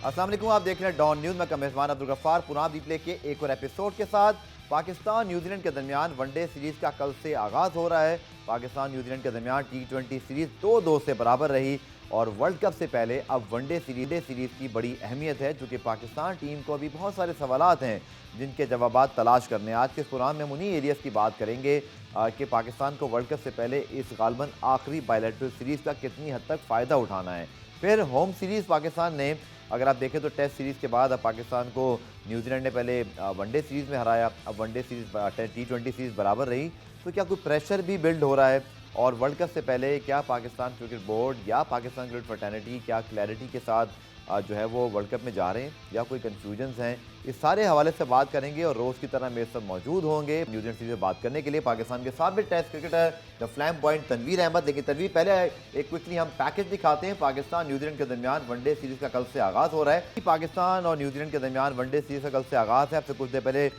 अस्सलाम वालेकुम, आप देख रहे हैं डॉन न्यूज़ में मेज़बान अब्दुल गफ्फार पुनः रिप्ले के एक और एपिसोड के साथ। पाकिस्तान न्यूजीलैंड के दरमियान वनडे सीरीज़ का कल से आगाज़ हो रहा है। पाकिस्तान न्यूजीलैंड के दरमियान T20 सीरीज़ 2-2 से बराबर रही और वर्ल्ड कप से पहले अब वनडे सीरीज़ की बड़ी अहमियत है, चूँकि पाकिस्तान टीम को अभी बहुत सारे सवालात हैं जिनके जवाबात तलाश करने। आज के इस प्रोग्राम में उन्हीं एरियाज़ की बात करेंगे कि पाकिस्तान को वर्ल्ड कप से पहले इस गालबन आखिरी बायलैटरल सीरीज़ का कितनी हद तक फ़ायदा उठाना है। फिर होम सीरीज़ पाकिस्तान ने, अगर आप देखें तो टेस्ट सीरीज़ के बाद अब पाकिस्तान को न्यूजीलैंड ने पहले वनडे सीरीज़ में हराया, अब वनडे सीरीज़ T20 सीरीज़ बराबर रही। तो क्या कोई प्रेशर भी बिल्ड हो रहा है? और वर्ल्ड कप से पहले क्या पाकिस्तान क्रिकेट बोर्ड या पाकिस्तान क्रिकेट फ्रेटर्निटी क्या क्लैरिटी के साथ जो है वो वर्ल्ड कप में जा रहे हैं या कोई कन्फ्यूजन्स हैं? इस सारे हवाले से बात करेंगे और रोज़ की तरह मेरे साथ मौजूद होंगे न्यूजीलैंड सीरीज में बात करने के लिए पाकिस्तान के साबिक test cricketer the flamboyant Tanveer Ahmed. लेकिन तनवीर, पहले एक क्विकली हम पैकेज दिखाते हैं। पाकिस्तान न्यूजीलैंड के दरमियान वनडे सीरीज़ का कल से आगाज़ हो रहा है। पाकिस्तान और न्यूजीलैंड के दरमियान वनडे सीरीज़ का कल से आगाज़ है। अब से कुछ देर पहले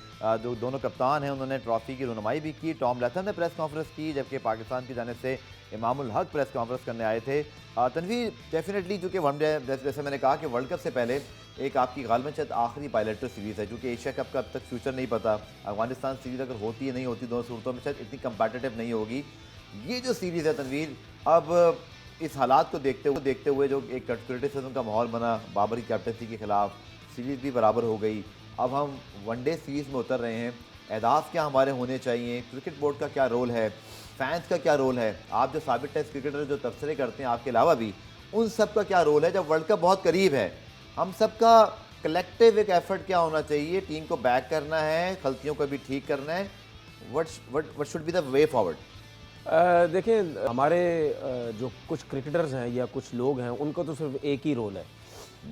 दोनों कप्तान हैं, उन्होंने ट्रॉफी की रुनमाई भी की। टॉम लैथम ने प्रेस कॉन्फ्रेंस की, जबकि पाकिस्तान की जानिब से इमामुल हक प्रेस कॉन्फ्रेंस करने आए थे। तनवीर, डेफिनेटली चूँकि वनडे, जैसे मैंने कहा कि वर्ल्ड कप से पहले एक आपकी गालबन शायद आखिरी बायलैटरल सीरीज़ है, क्योंकि एशिया कप का अब तक फ्यूचर नहीं पता। अफगानिस्तान सीरीज़ अगर होती है नहीं होती, दोनों सूरतों में शायद इतनी कंपेटिटिव नहीं होगी। ये जो सीरीज़ है तनवीर, अब इस हालात को देखते हुए जो एक क्रिटिसिज्म का माहौल बना बाबरी कैप्टनसी के खिलाफ, सीरीज़ भी बराबर हो गई। अब हम वनडे सीरीज़ में उतर रहे हैं। अहदाफ क्या हमारे होने चाहिए? क्रिकेट बोर्ड का क्या रोल है? फैंस का क्या रोल है? आप जो साबिक टेस्ट क्रिकेटर जो तबसरे करते हैं आपके अलावा भी, उन सब का क्या रोल है जब वर्ल्ड कप बहुत करीब है? हम सबका कलेक्टिव एक एफर्ट क्या होना चाहिए? टीम को बैक करना है, गलतियों को भी ठीक करना है। What should be the way forward? देखें, हमारे जो कुछ क्रिकेटर्स हैं या कुछ लोग हैं, उनको तो सिर्फ एक ही रोल है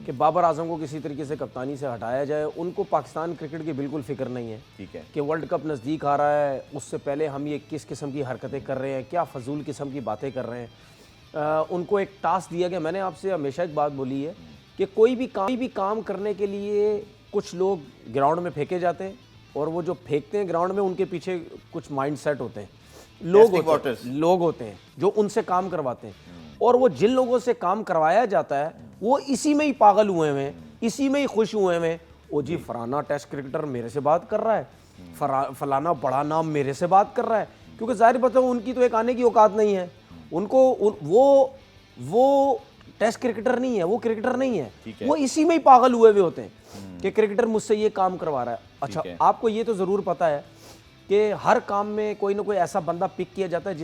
कि बाबर आजम को किसी तरीके से कप्तानी से हटाया जाए। उनको पाकिस्तान क्रिकेट की बिल्कुल फिक्र नहीं है। ठीक है कि वर्ल्ड कप नज़दीक आ रहा है, उससे पहले हम ये किस किस्म की हरकतें कर रहे हैं, क्या फजूल किस्म की बातें कर रहे हैं। उनको एक टास्क दिया गया। मैंने आपसे हमेशा एक बात बोली है कि कोई भी काम करने के लिए कुछ लोग ग्राउंड में फेंके जाते हैं, और वो जो फेंकते हैं ग्राउंड में, उनके पीछे कुछ माइंड सेट होते हैं, लोग होते हैं जो उनसे काम करवाते हैं। और वो जिन लोगों से काम करवाया जाता है वो इसी में ही पागल हुए हैं, इसी में ही खुश हुए हैं। ओ जी, फलाना टेस्ट क्रिकेटर मेरे से बात कर रहा है, फलाना बड़ा नाम मेरे से बात कर रहा है, क्योंकि जाहिर बात है उनकी तो एक आने की औकात नहीं है। उनको वो टेस्ट क्रिकेटर नहीं है, वो क्रिकेटर नहीं है, वो इसी में ही पागल हुए होते हैं कि क्रिकेटर मुझसे ये काम करवा रहा है। अच्छा, आपको ये तो ज़रूर पता है कि हर काम में कोई ना कोई ऐसा बंदा पिक किया जाता है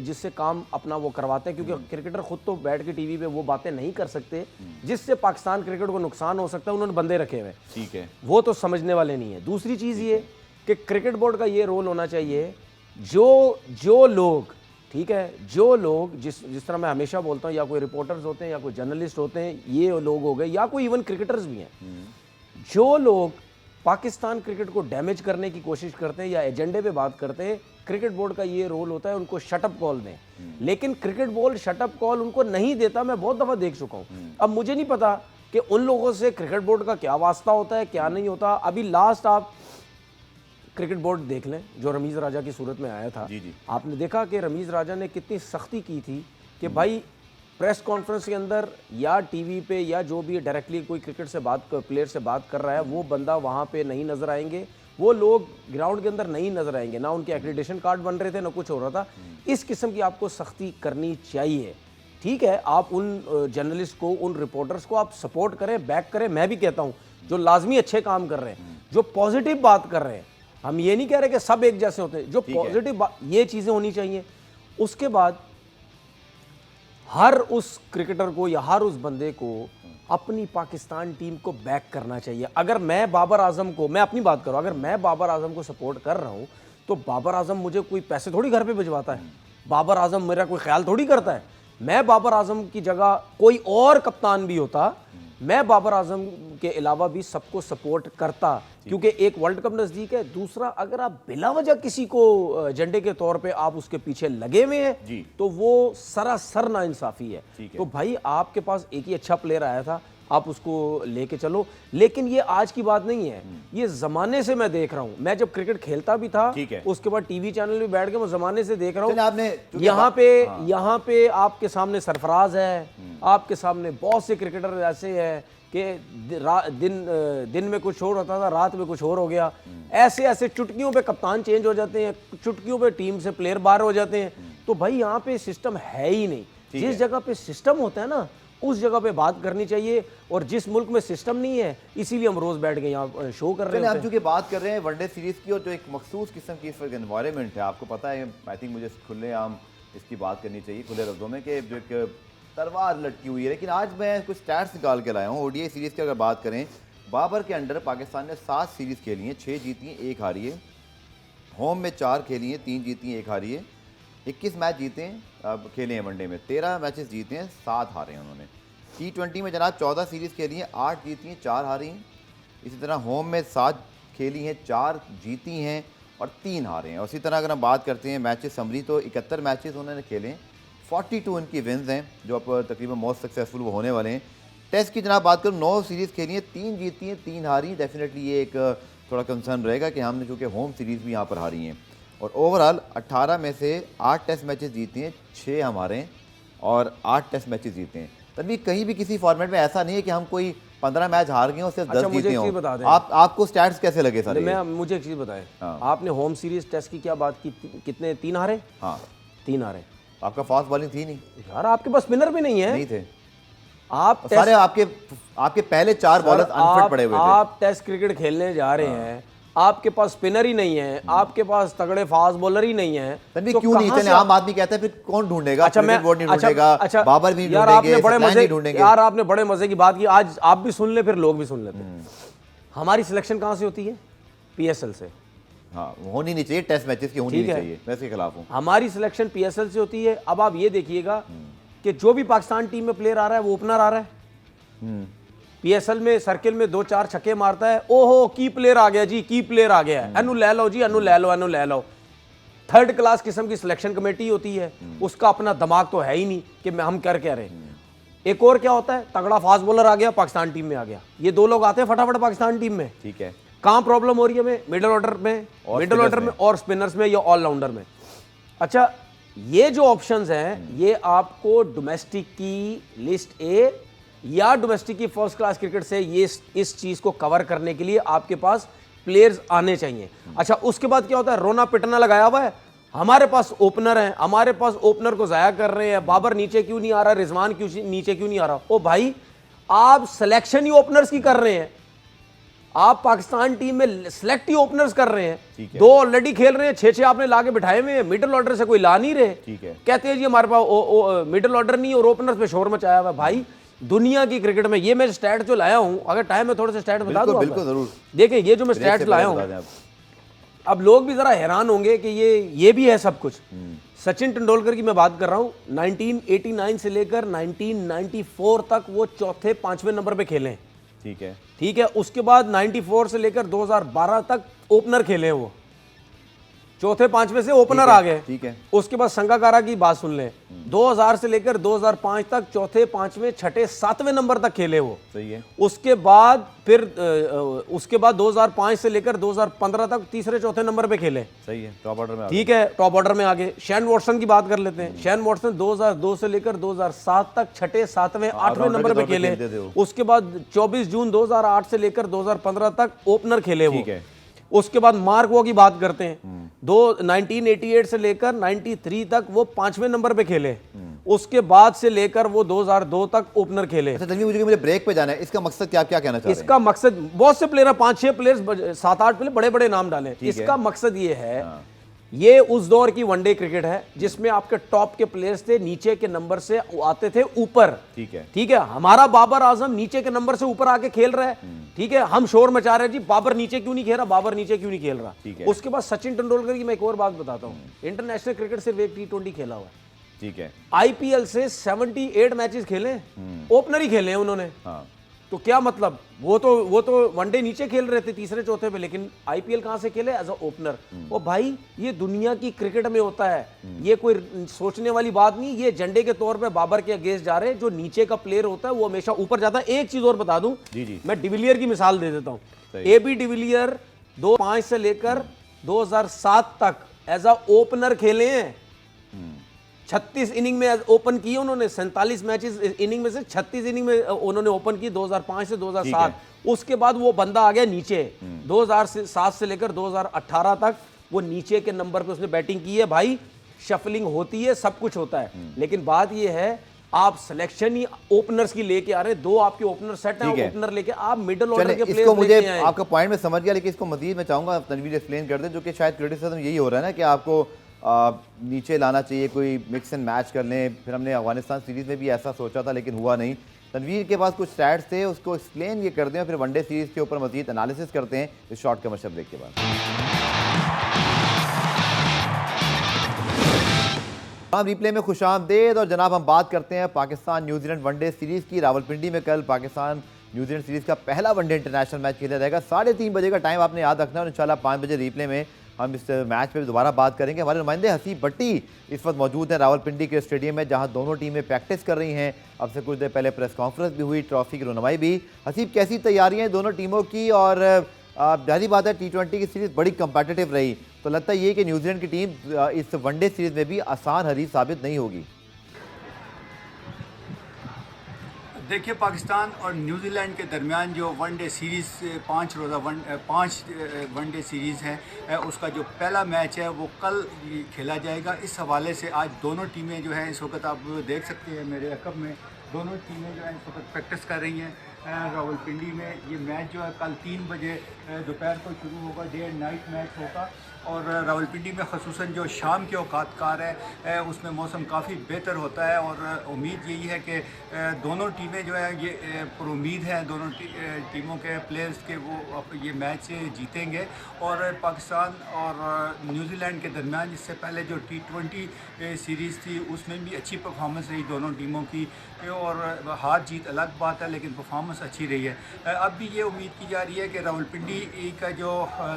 जिससे काम अपना वो करवाते हैं, क्योंकि क्रिकेटर खुद तो बैठ के टीवी पे वो बातें नहीं कर सकते जिससे पाकिस्तान क्रिकेट को नुकसान हो सकता है। उन्होंने बंदे रखे हुए, ठीक है, वो तो समझने वाले नहीं है। दूसरी चीज़ ये कि क्रिकेट बोर्ड का ये रोल होना चाहिए, जो लोग, ठीक है, जो लोग जिस तरह मैं हमेशा बोलता हूँ, या कोई रिपोर्टर्स होते हैं या कोई जर्नलिस्ट होते हैं, ये लोग हो गए, या कोई इवन क्रिकेटर्स भी हैं, जो लोग पाकिस्तान क्रिकेट को डैमेज करने की कोशिश करते हैं या एजेंडे पे बात करते हैं, क्रिकेट बोर्ड का ये रोल होता है उनको शटअप कॉल दें। लेकिन क्रिकेट बोर्ड शटअप कॉल उनको नहीं देता। मैं बहुत दफ़ा देख चुका हूँ। अब मुझे नहीं पता कि उन लोगों से क्रिकेट बोर्ड का क्या वास्ता होता है, क्या नहीं होता। अभी लास्ट आप क्रिकेट बोर्ड देख लें, जो रमीज़ राजा की सूरत में आया था। जी। आपने देखा कि रमीज़ राजा ने कितनी सख्ती की थी कि भाई प्रेस कॉन्फ्रेंस के अंदर या टीवी पे या जो भी डायरेक्टली कोई क्रिकेट से प्लेयर से बात कर रहा है, वो बंदा वहाँ पे नहीं नज़र आएंगे, वो लोग ग्राउंड के अंदर नहीं नज़र आएंगे, ना उनके एक्रेडिटेशन कार्ड बन रहे थे, ना कुछ हो रहा था। इस किस्म की आपको सख्ती करनी चाहिए। ठीक है, आप उन जर्नलिस्ट को, उन रिपोर्टर्स को आप सपोर्ट करें, बैक करें। मैं भी कहता हूँ जो लाजमी अच्छे काम कर रहे हैं, जो पॉजिटिव बात कर रहे हैं, हम ये नहीं कह रहे कि सब एक जैसे होते हैं, जो पॉजिटिव बात, ये चीज़ें होनी चाहिए। उसके बाद हर उस क्रिकेटर को या हर उस बंदे को अपनी पाकिस्तान टीम को बैक करना चाहिए। अगर मैं बाबर आजम को, मैं अपनी बात करूँ, अगर मैं बाबर आजम को सपोर्ट कर रहा हूँ तो बाबर आजम मुझे कोई पैसे थोड़ी घर पे भिजवाता है, बाबर आजम मेरा कोई ख्याल थोड़ी करता है। मैं बाबर आजम की जगह कोई और कप्तान भी होता, मैं बाबर आजम के अलावा भी सबको सपोर्ट करता, क्योंकि एक वर्ल्ड कप नज़दीक है। दूसरा, अगर आप बिला वजह किसी को एजेंडे के तौर पे आप उसके पीछे लगे हुए हैं तो वो सरासर नाइंसाफ़ी है। तो भाई, आपके पास एक ही अच्छा प्लेयर आया था, आप उसको लेके चलो। लेकिन ये आज की बात नहीं है, ये ज़माने से मैं देख रहा हूँ। मैं जब क्रिकेट खेलता भी था, उसके बाद टीवी चैनल भी बैठ के मैं ज़माने से देख रहा हूँ। यहाँ पे आपके सामने सरफराज है, आपके सामने बहुत से क्रिकेटर ऐसे हैं दिन में कुछ और होता था, रात में कुछ और हो गया। ऐसे ऐसे चुटकियों पे कप्तान चेंज हो जाते हैं, चुटकियों पे टीम से प्लेयर बाहर हो जाते हैं। तो भाई यहाँ पे सिस्टम है ही नहीं। जिस जगह पे सिस्टम होता है ना, उस जगह पे बात करनी चाहिए। और जिस मुल्क में सिस्टम नहीं है, इसीलिए हम रोज बैठ के यहाँ शो कर रहे हैं। आप चूंकि बात कर रहे हैं वनडे सीरीज की, और जो एक मखसूस किस्म की एनवायरनमेंट है, आपको पता है, आई थिंक मुझे खुलेआम इसकी बात करनी चाहिए खुले लफ्जों में, कि जो एक तलवार लटकी हुई है। लेकिन आज मैं कुछ स्टैट्स निकाल के लाया हूँ। ओडीआई सीरीज़ की अगर बात करें, बाबर के अंडर पाकिस्तान ने 7 सीरीज़ खेली हैं, 6 जीती हैं, 1 हारी है। होम में 4 खेली हैं, 3 जीती हैं, 1 हारी है। 21 मैच जीते हैं, अब खेले हैं वनडे में, 13 मैचेस जीते हैं, 7 हारे हैं उन्होंने। T20 में जनाब 14 सीरीज़ खेली हैं, 8 जीती हैं, 4 हारी हैं। इसी तरह होम में 7 खेली हैं, 4 जीती हैं और 3 हारे हैं। और इसी तरह अगर हम बात करते हैं मैचेस समरी, तो 71 मैचेस उन्होंने खेले हैं, 42 इनकी विन्स हैं, जो अब तकरीबन मोस्ट सक्सेसफुल वो होने वाले हैं। टेस्ट की जनाब बात करूँ, 9 सीरीज़ खेली हैं, 3 जीती हैं, 3 हारी। डेफिनेटली ये एक थोड़ा कंसर्न रहेगा कि हमने चूँकि होम सीरीज़ भी यहाँ पर हारी हैं। और ओवरऑल 18 में से 8 टेस्ट मैचेस जीते हैं, 6 हमारे हैं और 8 टेस्ट मैचेस जीते हैं। तभी कहीं भी किसी फॉर्मेट में ऐसा नहीं है कि हम कोई 15 मैच हार गए और सिर्फ 10 जीते हों। आपको स्टैट्स कैसे लगे सारे? मुझे एक चीज़ बताएं, आपने होम सीरीज टेस्ट की क्या बात की, कितने 3 हारे? हाँ 3 हारे। आपका फास्ट बॉलिंग थी नहीं यार, आपके पास स्पिनर भी नहीं है। नहीं थे आप सारे, आपके पहले 4 बॉलर अनफिट पड़े हुए थे। आप टेस्ट क्रिकेट खेलने जा रहे हैं, आपके पास स्पिनर ही नहीं है, आपके पास तगड़े फास्ट बॉलर ही नहीं है। तो क्यों नहीं? चले आम आदमी कहता है, फिर कौन ढूंढेगा? अच्छा, मैं बाबर भी यार, आपने बड़े मजे यार आपने बड़े मजे की बात की। आज आप भी सुन ले, फिर लोग भी सुन लेते। हमारी सिलेक्शन कहाँ से होती है? PSL से। हाँ, होनी नहीं चाहिए, टेस्ट मैचेस की होनी नहीं चाहिए, मैं इसके खिलाफ हूँ। हमारी सिलेक्शन PSL से होती है। अब आप ये देखिएगा कि जो भी पाकिस्तान टीम में प्लेयर आ रहा है वो ओपनर आ रहा है। PSL में सर्किल में 2-4 छक्के मारता है, ओहो की प्लेयर आ गया जी, की प्लेयर आ गया है, अनु ले लो जी, अनु ले लो, अनु ले लो। 3rd क्लास किस्म की सिलेक्शन कमेटी होती है, उसका अपना दिमाग तो है ही नहीं कि हम कर क्या रहे। एक और क्या होता है, तगड़ा फास्ट बॉलर आ गया, पाकिस्तान टीम में आ गया, ये 2 लोग आते हैं फटाफट पाकिस्तान टीम में। ठीक है, कहाँ प्रॉब्लम हो रही है हमें? मिडिल ऑर्डर में और स्पिनर्स में या ऑलराउंडर में। अच्छा, ये जो ऑप्शंस हैं, ये आपको डोमेस्टिक की लिस्ट ए या डोमेस्टिक की फर्स्ट क्लास क्रिकेट से ये इस चीज को कवर करने के लिए आपके पास प्लेयर्स आने चाहिए। अच्छा, उसके बाद क्या होता है? रोना पिटना लगाया हुआ है, हमारे पास ओपनर है, हमारे पास ओपनर को जाया कर रहे हैं, बाबर नीचे क्यों नहीं आ रहा, रिजवान क्यों नीचे क्यों नहीं आ रहा? ओ भाई, आप सिलेक्शन ही ओपनर्स की कर रहे हैं, आप पाकिस्तान टीम में सिलेक्ट ही ओपनर्स कर रहे हैं। 2 ऑलरेडी खेल रहे हैं, 6-6 आपने लाके बिठाए हुए हैं, मिडिल ऑर्डर से कोई ला नहीं रहे। कहते हैं जी हमारे पास मिडिल ऑर्डर नहीं और ओपनर्स पे शोर मचाया हुआ है। भाई, दुनिया की क्रिकेट में ये मैं स्टैट जो लाया हूं, अगर टाइम में थोड़े से स्टैट बता दूं, बिल्कुल जरूर। देखिए, ये जो मैं स्टैट लाया हूं, अब लोग भी जरा हैरान होंगे कि ये भी है सब कुछ। सचिन तेंदुलकर की मैं बात कर रहा हूं, 1989 से लेकर 1994 तक वो 4थे-5वें नंबर पे खेले। ठीक है। उसके बाद 94 से लेकर 2012 तक ओपनर खेले वो, 4थे-5वें से ओपनर आ गए। ठीक है। उसके बाद संगाकारा की बात सुन लें, 2000 से लेकर 2005 तक 4थे-5वें 6थे-7वें नंबर तक खेले वो। सही है। उसके बाद 2005 से लेकर 2015 तक 3रे-4थे नंबर पे खेले। सही है, टॉप ऑर्डर में। ठीक है, टॉप ऑर्डर में आगे। शेन वॉटसन की बात कर लेते हैं। शेन वॉटसन 2002 से लेकर 2007 तक 6थे-7वें 8वें नंबर पे खेले। उसके बाद 24 जून 2008 से लेकर 2015 तक ओपनर खेले वो। उसके बाद मार्क वो की बात करते हैं, 1988 से लेकर 93 तक वो 5वें नंबर पे खेले। उसके बाद से लेकर वो 2002 तक ओपनर खेले। अच्छा, मुझे ब्रेक पे जाना है, इसका मकसद क्या कहना चाह रहे हैं? इसका मकसद, बहुत से प्लेयर, 5-6 प्लेयर्स, 7-8 प्लेयर, बड़े बड़े नाम डाले। इसका मकसद ये है, ये उस दौर की वनडे क्रिकेट है जिसमें आपके टॉप के प्लेयर्स थे, नीचे के नंबर से आते थे ऊपर। ठीक है। हमारा बाबर आजम नीचे के नंबर से ऊपर आके खेल रहा है। ठीक है, हम शोर मचा रहे हैं जी, बाबर नीचे क्यों नहीं खेल रहा, बाबर नीचे क्यों नहीं खेल रहा। उसके बाद सचिन तेंदुलकर की मैं एक और बात बताता हूँ, इंटरनेशनल क्रिकेट सिर्फ एक T20 खेला हुआ है। ठीक है। IPL से 78 मैचेस खेले, ओपनर ही खेले हैं उन्होंने। तो क्या मतलब, वो तो वनडे नीचे खेल रहे थे 3रे-4थे पे, लेकिन IPL कहां से खेले? As a opener. और भाई, ये दुनिया की क्रिकेट में होता है, ये कोई सोचने वाली बात नहीं। ये झंडे के तौर पे बाबर के अगेंस्ट जा रहे हैं। जो नीचे का प्लेयर होता है वो हमेशा ऊपर जाता है। एक चीज और बता दूं, मैं डिविलियर की मिसाल दे देता हूं। AB डिविलियर 2005 से लेकर 2007 तक एज अ ओपनर खेले हैं। 36 इनिंग में ओपन किए उन्होंने, 47 मैचेस इनिंग में से 36 इनिंग में उन्होंने ओपन की 2005 से 2007। उसके बाद वो बंदा आ गया नीचे, 2007 से लेकर 2018 तक वो नीचे के नंबर पे उसने बैटिंग की है। भाई शफलिंग होती है, सब कुछ होता है, लेकिन बात ये है आप सिलेक्शन ही ओपनर्स की लेके आ रहे हैं, 2 आपके ओपनर सेट हैं, ओपनर लेके आप मिडिल ऑर्डर के प्लेयर्स मुझे लेके आए। आपका पॉइंट में समझ गया, लेकिन इसको मजीद मैं चाहूंगा तनवीर एक्सप्लेन कर दे, जो कि शायद क्रिटिसिज्म यही हो रहा है ना कि आपको नीचे लाना चाहिए, कोई मिक्स एंड मैच कर लें। फिर हमने अफगानिस्तान सीरीज़ में भी ऐसा सोचा था लेकिन हुआ नहीं। तनवीर के पास कुछ स्टैट्स थे, उसको एक्सप्लेन ये कर दें और फिर वनडे सीरीज़ के ऊपर मजीद एनालिसिस करते हैं इस शॉर्ट कमर्शियल ब्रेक के बाद। रिप्ले में खुशामदेद और जनाब हम बात करते हैं पाकिस्तान न्यूजीलैंड वनडे सीरीज़ की। रावलपिंडी में कल पाकिस्तान न्यूजीलैंड सीरीज़ का पहला वनडे इंटरनेशनल मैच खेला जाएगा। 3:30 बजे का टाइम आपने याद रखना है और इंशाल्लाह 5 बजे रिप्ले में हम इस मैच पे दोबारा बात करेंगे। हमारे नुमाइंदे हसीब भट्टी इस वक्त मौजूद हैं रावलपिंडी के स्टेडियम में, जहां दोनों टीमें प्रैक्टिस कर रही हैं। अब से कुछ देर पहले प्रेस कॉन्फ्रेंस भी हुई, ट्रॉफी की रनमाई भी। हसीब, कैसी तैयारियां दोनों टीमों की? और जाहिर बात है T20 की सीरीज़ बड़ी कम्पिटिटिव रही, तो लगता है ये कि न्यूजीलैंड की टीम इस वनडे सीरीज़ में भी आसान हरीफ साबित नहीं होगी। देखिए, पाकिस्तान और न्यूजीलैंड के दरमियान जो वनडे सीरीज़ 5 रोज़ा वनडे सीरीज़ है, उसका जो पहला मैच है वो कल खेला जाएगा। इस हवाले से आज दोनों टीमें जो हैं, इस वक्त आप देख सकते हैं मेरे अकब में, दोनों टीमें जो हैं इस वक्त प्रैक्टिस कर रही हैं रावलपिंडी में। ये मैच जो है कल 3 बजे दोपहर को शुरू होगा, डे एंड नाइट मैच होगा। और रावलपिंडी में ख़ुसूसन जो शाम के औकात है उसमें मौसम काफ़ी बेहतर होता है और उम्मीद यही है कि दोनों टीमें जो है ये पर उम्मीद है दोनों टीमों के प्लेयर्स के वो ये मैच जीतेंगे। और पाकिस्तान और न्यूजीलैंड के दरमियान इससे पहले जो T20 सीरीज़ थी उसमें भी अच्छी परफॉर्मेंस रही दोनों टीमों की, और हार जीत अलग बात है लेकिन परफॉर्मेंस अच्छी रही है। अब भी ये उम्मीद की जा रही है कि रावलपिंडी का जो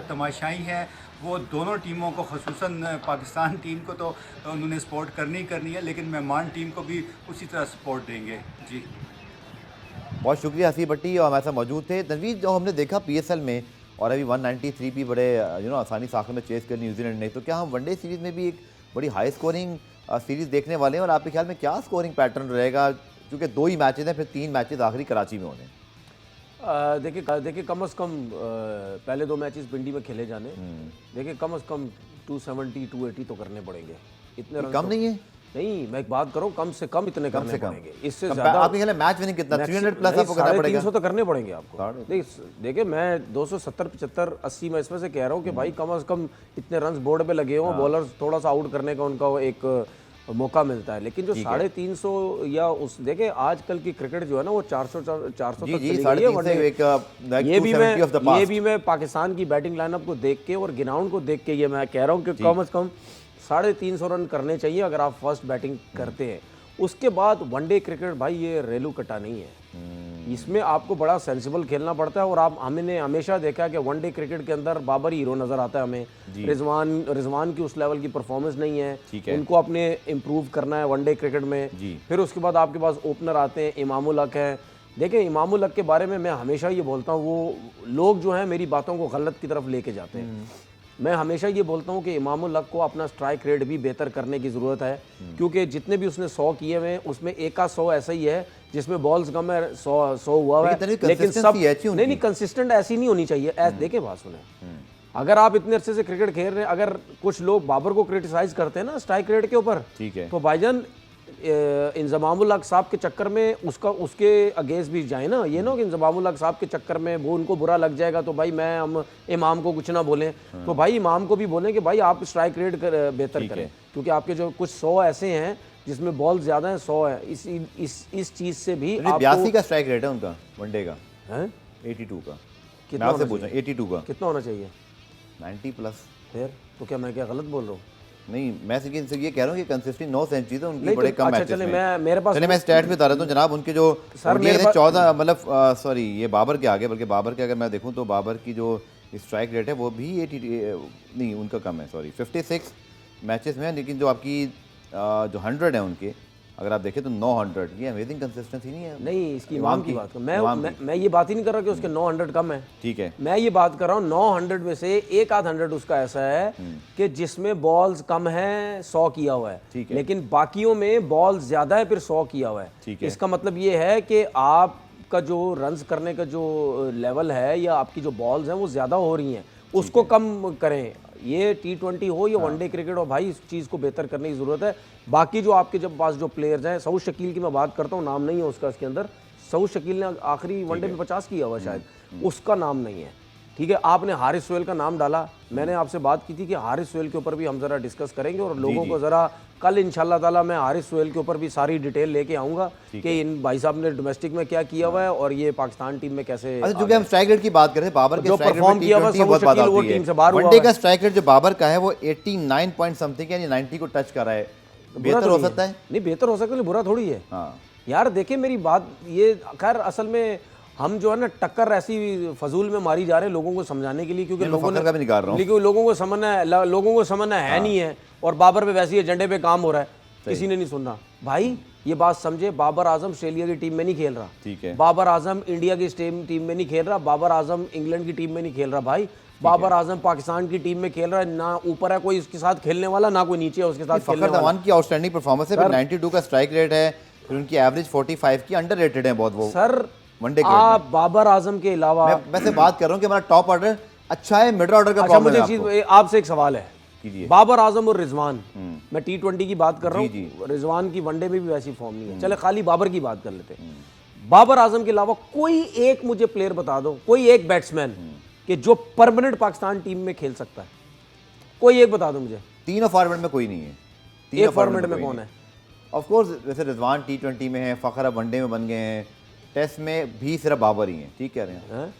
तमाशाई है वो दोनों टीमों को, ख़ुसूसन पाकिस्तान टीम को तो उन्होंने सपोर्ट करनी है, लेकिन मेहमान टीम को भी उसी तरह सपोर्ट देंगे। जी, बहुत शुक्रिया हसीब भट्टी, और हमारे साथ मौजूद थे। तनवीर, जो हमने देखा PSL में और अभी 193 भी बड़े आसानी से आखिर में चेस कर न्यूजीलैंड ने, तो क्या हम वनडे सीरीज़ में भी एक बड़ी हाई स्कोरिंग सीरीज़ देखने वाले हैं? और आपके ख्याल में क्या स्कोरिंग पैटर्न रहेगा, क्योंकि 2 ही मैचेज हैं, फिर 3 मैचेज आखिरी कराची में होने? देखिए कम से कम पहले 2 मैचेस पिंडी में खेले जाने, देखिए कम से कम 270-280 तो करने पड़ेंगे। इतने रन कम नहीं है? नहीं, मैं एक बात करूं, कम से कम इतने करने पड़ेंगे। इससे ज्यादा आपके ख्याल में मैच विनिंग कितना? 300 प्लस आपको करना पड़ेगा। 350 तो करने पड़ेंगे आपको। देखिए मैं 270, 75, 80 में इसमें से कह रहा हूं कि भाई कम से कम इतने रन बोर्ड पे लगे हों, बॉलर्स थोड़ा सा आउट करने का उनका एक मौका मिलता है। लेकिन जो 350 या उस देखिए आजकल की क्रिकेट जो है ना वो 400 तक चली गई है। ये भी मैं पाकिस्तान की बैटिंग लाइनअप को देख के और ग्राउंड को देख के ये मैं कह रहा हूँ कि कम से कम 350 रन करने चाहिए अगर आप फर्स्ट बैटिंग करते हैं। उसके बाद वनडे क्रिकेट भाई ये रेलू कटा नहीं है, इसमें आपको बड़ा सेंसिबल खेलना पड़ता है। और हमने हमेशा देखा है कि वनडे क्रिकेट के अंदर बाबर हीरो नजर आता है हमें। रिजवान की उस लेवल की परफॉर्मेंस नहीं है, उनको अपने इम्प्रूव करना है वनडे क्रिकेट में। फिर उसके बाद आपके पास ओपनर आते हैं, इमामुल हक है। देखिए इमामुल हक के बारे में मैं हमेशा ये बोलता हूँ, वो लोग जो हैं मेरी बातों को गलत की तरफ लेके जाते हैं। मैं हमेशा ये बोलता हूँ कि इमामुल हक को अपना स्ट्राइक रेट भी बेहतर करने की ज़रूरत है, क्योंकि जितने भी उसने 100 किए हुए हैं उसमें एक 100 ऐसा ही है जिसमें बॉल्स कम है, 100 हुआ है, लेकिन सब नहीं कंसिस्टेंट ऐसी नहीं होनी चाहिए। देखिए बात सुने, अगर आप इतने अरसे से क्रिकेट खेल रहे हैं, अगर कुछ लोग बाबर को क्रिटिसाइज करते हैं ना स्ट्राइक रेट के ऊपर, तो भाईजान इंजमामुल हक साहब के चक्कर में उसके अगेंस्ट भी जाए ना। ये ना कि इंजमामुल हक साहब के चक्कर में वो उनको बुरा लग जाएगा तो भाई हम इमाम को कुछ ना बोलें, तो भाई इमाम को भी बोलें कि भाई आप स्ट्राइक रेट बेहतर करें, क्योंकि आपके जो कुछ 100 ऐसे हैं जिसमें बॉल ज्यादा है, 100 है। इस चीज से भी 82 का स्ट्राइक रेट है उनका वनडे का है, 82 का। कितना से पूछा 82 का कितना होना चाहिए? 90 प्लस। फिर तो क्या मैं गलत बोल रहा हूँ? नहीं, मैं सिर्फ ये कह रहा हूँ कि कंसिस्टेंट 9 सेंचुरी तो उनकी बड़े कम मैचेस में। मेरे पास मैं स्टैट भी बता रहा हूँ जनाब, उनके जो 14 मतलब सॉरी ये बाबर के आगे, बल्कि बाबर के अगर मैं देखूँ तो बाबर की जो स्ट्राइक रेट है वो भी 80 नहीं उनका कम है, सॉरी 56 मैचेस में है। लेकिन जो आपकी जो 100 है उनके अगर आप देखें तो 900, ये अमेजिंग कंसिस्टेंसी नहीं है? नहीं, इसकी इमाम की बात कर इमाम मैं ये बात ही नहीं कर रहा कि उसके 900 कम है। ठीक है, मैं ये बात कर रहा हूँ 900 में से एक आध 100 उसका ऐसा है कि जिसमें बॉल्स कम है 100 किया हुआ है, ठीक है। लेकिन बाकियों में बॉल्स ज्यादा है फिर 100 किया हुआ है। ठीक है। इसका मतलब ये है कि आपका जो रन्स करने का जो लेवल है या आपकी जो बॉल्स हैं वो ज्यादा हो रही हैं, उसको कम करें। ये T20 हो या वनडे क्रिकेट हो, भाई इस चीज़ को बेहतर करने की ज़रूरत है। बाकी जो आपके जब पास जो प्लेयर्स हैं, सऊद शकील की मैं बात करता हूँ, नाम नहीं है उसका इसके अंदर। सऊद शकील ने आखिरी वनडे में 50 किया हुआ शायद, उसका नाम नहीं है। ठीक है, आपने हारिस सोहेल का नाम डाला, मैंने आपसे बात की थी कि हारिस सोहेल के ऊपर भी हम ज़रा डिस्कस करेंगे और लोगों को ज़रा कल इंशाल्लाह ताला मैं हारिस सोहेल के ऊपर भी सारी डिटेल लेके आऊँगा कि इन भाई साहब ने डोमेस्टिक में क्या किया हुआ है और ये पाकिस्तान टीम में कैसे। अच्छा, चूंकि हम स्ट्राइक रेट की बात करें, बाबर के जो स्ट्राइक रेट परफॉर्म में किया हुआ T20 सऊद बहुत बात शकील वो आती टीम है। से बाहर हुआ वनडे है। का स्ट्राइक रेट जो बाबर का है वो 89 पॉइंट समथिंग यानी 90 को टच कर रहा है, बेहतर हो सकता है? नहीं, बेहतर हो सकता है, बुरा थोड़ी है। हाँ यार देखिए मेरी बात, ये खैर असल में हम जो है ना टक्कर ऐसी फजूल में मारी जा रहे हैं लोगों को समझाने के लिए, क्योंकि लोगों ने का भी निकाल रहा हूँ, लेकिन लोगों को समझना है नहीं है, और बाबर पे वैसे ही एजेंडे पे काम हो रहा है, किसी ने नहीं सुनना। भाई ये बात समझे, बाबर आजम ऑस्ट्रेलिया की टीम में नहीं खेल रहा, ठीक है, बाबर आजम इंडिया की टीम में नहीं खेल रहा, बाबर आजम इंग्लैंड की टीम में नहीं खेल रहा, भाई बाबर आजम पाकिस्तान की टीम में खेल रहा है। ना ऊपर है कोई उसके साथ खेलने वाला, ना कोई नीचे है उसके साथ खेलने फखर वाला। जमान की आउटस्टैंडिंग परफॉर्मेंस है, फिर 92 का स्ट्राइक रेट है, फिर उनकी एवरेज 45 की, अंडररेटेड है बहुत वो सर। वनडे आप बाबर आजम के अलावा, मैं से बात कर रहा हूँ कि हमारा टॉप ऑर्डर अच्छा है, मिडिल ऑर्डर का अच्छा प्रॉब्लम मुझे है चीज आपको? आपसे एक सवाल है, कीजिए। बाबर आजम और रिजवान, मैं T20 की बात कर रहा जी, हूँ, रिजवान की वनडे में भी वैसी फॉर्म नहीं है, चले खाली बाबर की बात कर लेते हैं। बाबर आजम के अलावा कोई एक मुझे प्लेयर बता दो, कोई एक बैट्समैन कि जो परमानेंट पाकिस्तान टीम में खेल सकता है, कोई एक बता दो मुझे। तीनों फॉर्मेट में कोई नहीं है। एक फॉर्मेट में कौन है? ऑफ कोर्स वैसे रिजवान T20 में है, फखर अब वनडे में बन गए हैं, टेस्ट में भी सिर्फ बाबर ही हैं। ठीक कह रहे हैं,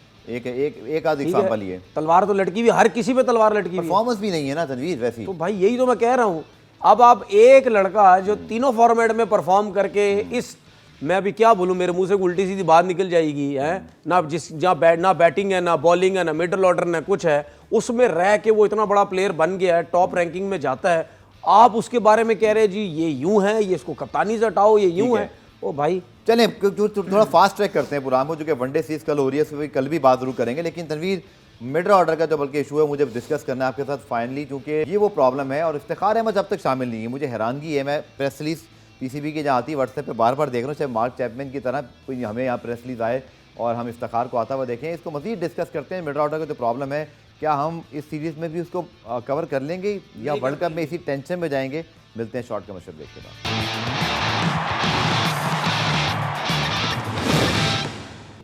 एक आध एग्जांपल ही है। तलवार तो लटकी हुई, हर किसी पे तलवार लटकी हुई, परफॉर्मेंस भी नहीं है ना तनवीर वैसी। तो भाई यही तो मैं कह रहा हूँ। अब आप एक लड़का जो तीनों फॉर्मेट में परफॉर्म करके इस, मैं अभी क्या बोलूं, मेरे मुंह से उल्टी सीधी बात निकल जाएगी है ना, जिस जहाँ ना बैटिंग है, ना बॉलिंग है, ना मिडिल ऑर्डर, ना कुछ है, उसमें रह के वो इतना बड़ा प्लेयर बन गया है, टॉप रैंकिंग में जाता है, आप उसके बारे में कह रहे हैं जी ये यूं है, ये इसको कप्तानी से हटाओ, ये यूं है। ओ भाई चलें थोड़ा फास्ट ट्रैक करते हैं पुरानो, जो कि वनडे सीरीज कल हो रही है, उस पर कल भी बात जरूर करेंगे, लेकिन तनवीर मिडिल ऑर्डर का जो बल्कि इशू है मुझे डिस्कस करना है आपके साथ फाइनली, क्योंकि ये वो प्रॉब्लम है और इफ्तिखार अहमद अब तक शामिल नहीं है। मुझे हैरानगी है, मैं प्रेस रिलीज PCB की जहाँ आती है व्हाट्सएप पे बार बार देख रहा हूँ, चाहे मार्क चैपमैन की तरह कोई हमें यहाँ प्रेस रिलीज आए और हम इफ्तिखार को आता हुआ देखें। इसको मजीद डिस्कस करते हैं। मिडिल ऑर्डर का जो प्रॉब्लम है, क्या हम इस सीरीज़ में भी उसको कवर कर लेंगे या वर्ल्ड कप में इसी टेंशन में जाएंगे? मिलते हैं शॉर्ट कमर्शियल ब्रेक के बाद।